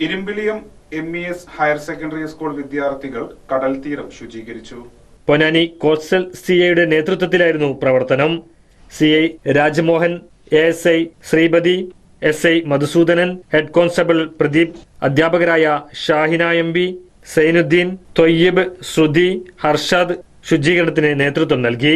Irimbiliyam MES higher secondary school വിദ്യാർത്ഥികൾ കടൽ തീരം ശുചീകരിച്ചു. പൊന്നാനി കോസ്റ്റൽ CIയുടെ നേതൃത്വത്തിലായിരുന്നു പ്രവർത്തനം. CI Rajmohan, ASI Sripathi, SI Madhusudanan, head constable Pradeep, അധ്യാപകരായ ഷാഹിന MB, സൈനുദ്ദീൻ, തൊയ്യബ്, ശ്രുതി, ഹർഷാദ് ശുചീകരണത്തിന് നേതൃത്വം നൽകി.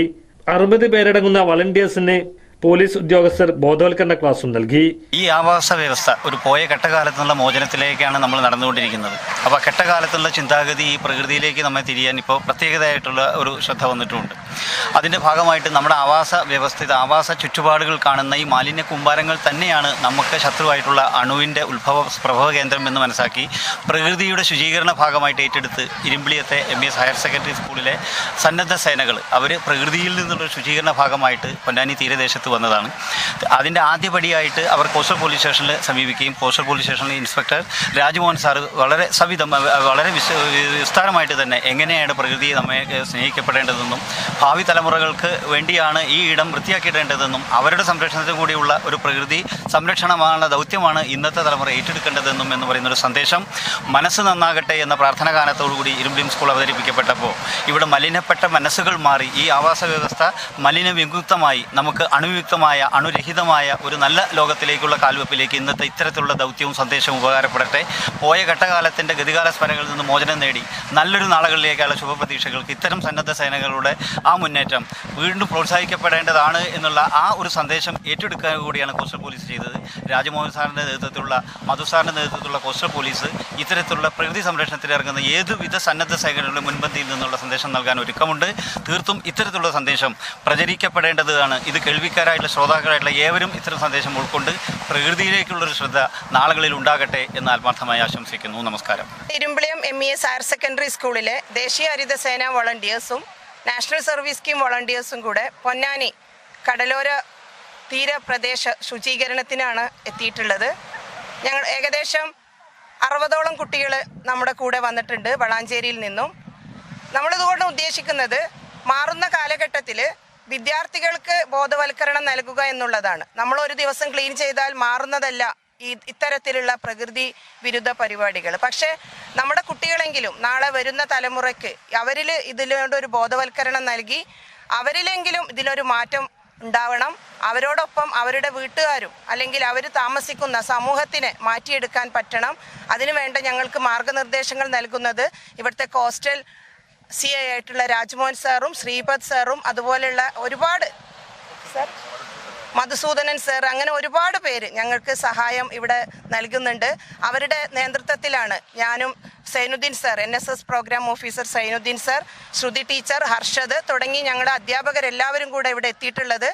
60 പേരടങ്ങുന്ന വളണ്ടിയേഴ്സിന് പോലീസ് ഉദ്യോഗസ്ഥർ ബോധവൽക്കരണ ക്ലാസും നൽകി. ഈ ആവാസ വ്യവസ്ഥ ഒരു പോയ കെട്ടകാലത്തുള്ള മോചനത്തിലേക്കാണ് നമ്മൾ നടന്നുകൊണ്ടിരിക്കുന്നത്. അപ്പോൾ കെട്ടകാലത്തുള്ള ചിന്താഗതി ഈ പ്രകൃതിയിലേക്ക് നമ്മെ തിരിയാൻ ഇപ്പോൾ പ്രത്യേകതയായിട്ടുള്ള ഒരു ശ്രദ്ധ വന്നിട്ടുമുണ്ട്. അതിൻ്റെ ഭാഗമായിട്ട് നമ്മുടെ ആവാസ ചുറ്റുപാടുകൾ കാണുന്ന ഈ മാലിന്യ കൂമ്പാരങ്ങൾ തന്നെയാണ് നമുക്ക് ശത്രുവായിട്ടുള്ള അണുവിൻ്റെ പ്രഭവ കേന്ദ്രം എന്ന് മനസ്സിലാക്കി പ്രകൃതിയുടെ ശുചീകരണ ഭാഗമായിട്ട് ഏറ്റെടുത്ത് ഇരുമ്പിളിയത്തെ MES ഹയർ സെക്കൻഡറി സ്കൂളിലെ സന്നദ്ധ സേനകൾ അവർ പ്രകൃതിയിൽ നിന്നുള്ള ശുചീകരണ ഭാഗമായിട്ട് പൊന്നാനി തീരദേശത്ത് വന്നതാണ്. അതിൻ്റെ ആദ്യപടിയായിട്ട് അവർ കോസ്റ്റൽ പോലീസ് സ്റ്റേഷനിൽ സമീപിക്കുകയും കോസ്റ്റൽ പോലീസ് സ്റ്റേഷനിലെ ഇൻസ്പെക്ടർ രാജ്മോഹൻ സാർ വളരെ വിസ്താരമായിട്ട് തന്നെ എങ്ങനെയാണ് പ്രകൃതിയെ നമ്മെ സ്നേഹിക്കപ്പെടേണ്ടതെന്നും ഭാവി തലമുറകൾക്ക് വേണ്ടിയാണ് ഈ ഇടം വൃത്തിയാക്കിയിടേണ്ടതെന്നും അവരുടെ സംരക്ഷണത്തിന് കൂടിയുള്ള ഒരു പ്രകൃതി സംരക്ഷണമാണ് ദൗത്യമാണ് ഇന്നത്തെ തലമുറ ഏറ്റെടുക്കേണ്ടതെന്നും എന്ന് പറയുന്നൊരു സന്ദേശം മനസ്സ് നന്നാകട്ടെ എന്ന പ്രാർത്ഥന ഗാനത്തോടുകൂടി ഇരുമ്പിളിയം സ്കൂൾ അവതരിപ്പിക്കപ്പെട്ടപ്പോൾ ഇവിടെ മലിനപ്പെട്ട മനസ്സുകൾ മാറി ഈ ആവാസ വ്യവസ്ഥ മലിനവിമുക്തമായി നമുക്ക് അണുവിമുക്തമായ അണുരഹിതമായ ഒരു നല്ല ലോകത്തിലേക്കുള്ള കാൽവെപ്പിലേക്ക് ഇന്നത്തെ ഇത്തരത്തിലുള്ള ദൗത്യവും സന്ദേശവും ഉപകാരപ്പെടട്ടെ. പോയ ഘട്ടകാലത്തിൻ്റെ ഗതികാല സ്മരങ്ങളിൽ നിന്ന് മോചനം നേടി നല്ലൊരു നാളുകളിലേക്കുള്ള ശുഭപ്രതീക്ഷകൾക്ക് ഇത്തരം സന്നദ്ധ സേനകളുടെ ആ മുന്നേറ്റം വീണ്ടും പ്രോത്സാഹിക്കപ്പെടേണ്ടതാണ് എന്നുള്ള ആ ഒരു സന്ദേശം ഏറ്റെടുക്കുക കൂടിയാണ് കോസ്റ്റൽ പോലീസ് ചെയ്തത്. രാജ്മോഹൻ സാറിൻ്റെ നേതൃത്വത്തിലുള്ള മധു സാറിൻ്റെ നേതൃത്വത്തിലുള്ള കോസ്റ്റൽ പോലീസ് ഇത്തരത്തിലുള്ള പ്രകൃതി സംരക്ഷണത്തിൽ ഇറങ്ങുന്ന ഏതുവിധ സന്നദ്ധ സേനകളുടെ മുൻപന്തിയിൽ നിന്നുള്ള സന്ദേശം നൽകാൻ ഒരുക്കമുണ്ട്. തീർത്തും ഇത്തരത്തിലുള്ള സന്ദേശം പ്രചരിക്കപ്പെടേണ്ടതാണ്. ഇത് കേൾവിക്കാരായിട്ടുള്ള ശ്രോതാക്കളായിട്ടുള്ള ഏവരും ഇത്തരം സന്ദേശം ഉൾക്കൊണ്ട് പ്രകൃതിയിലേക്കുള്ളൊരു ശ്രദ്ധ നാളുകളിൽ ഉണ്ടാകട്ടെ എന്ന് ആത്മാർത്ഥമായി ആശംസിക്കുന്നു. നമസ്കാരം. ഇരുമ്പിളിയം MES ഹയർ സെക്കൻഡറി സ്കൂളിലെ ദേശീയ ഹരിതസേന വോളണ്ടിയേഴ്സും നാഷണൽ സർവീസ് സ്കീം വോളണ്ടിയേഴ്സും കൂടെ പൊന്നാനി കടലോര തീരപ്രദേശ ശുചീകരണത്തിനാണ് എത്തിയിട്ടുള്ളത്. ഞങ്ങൾ ഏകദേശം 60ഓളം കുട്ടികൾ നമ്മുടെ കൂടെ വന്നിട്ടുണ്ട് വളാഞ്ചേരിയിൽ നിന്നും. നമ്മളിതുകൊണ്ട് ഉദ്ദേശിക്കുന്നത് മാറുന്ന കാലഘട്ടത്തിൽ വിദ്യാർത്ഥികൾക്ക് ബോധവൽക്കരണം നൽകുക എന്നുള്ളതാണ്. നമ്മൾ ഒരു ദിവസം ക്ലീൻ ചെയ്താൽ മാറുന്നതല്ല ഇത്തരത്തിലുള്ള പ്രകൃതി വിരുദ്ധ പരിപാടികൾ. പക്ഷേ നമ്മുടെ കുട്ടികളെങ്കിലും നാളെ വരുന്ന തലമുറയ്ക്ക് അവരിൽ ഇതിലൊരു ബോധവൽക്കരണം നൽകി അവരിലെങ്കിലും ഇതിനൊരു മാറ്റം ഉണ്ടാവണം. അവരോടൊപ്പം അവരുടെ വീട്ടുകാരും അല്ലെങ്കിൽ അവർ താമസിക്കുന്ന സമൂഹത്തിനെ മാറ്റിയെടുക്കാൻ പറ്റണം. അതിനുവേണ്ട ഞങ്ങൾക്ക് മാർഗനിർദ്ദേശങ്ങൾ നൽകുന്നത് ഇവിടുത്തെ കോസ്റ്റൽ CI ആയിട്ടുള്ള രാജ്മോഹൻ സാറും ശ്രീപദ് സാറും അതുപോലെയുള്ള ഒരുപാട് മധുസൂദനൻ സാർ അങ്ങനെ ഒരുപാട് പേര് ഞങ്ങൾക്ക് സഹായം ഇവിടെ നൽകുന്നുണ്ട്. അവരുടെ നേതൃത്വത്തിലാണ് ഞാനും Zainuddin sir, NSS programme officer Zainuddin sir, Shruthi teacher, Harshad തുടങ്ങി ഞങ്ങളുടെ അധ്യാപകരെല്ലാവരും കൂടെ ഇവിടെ എത്തിയിട്ടുള്ളത്.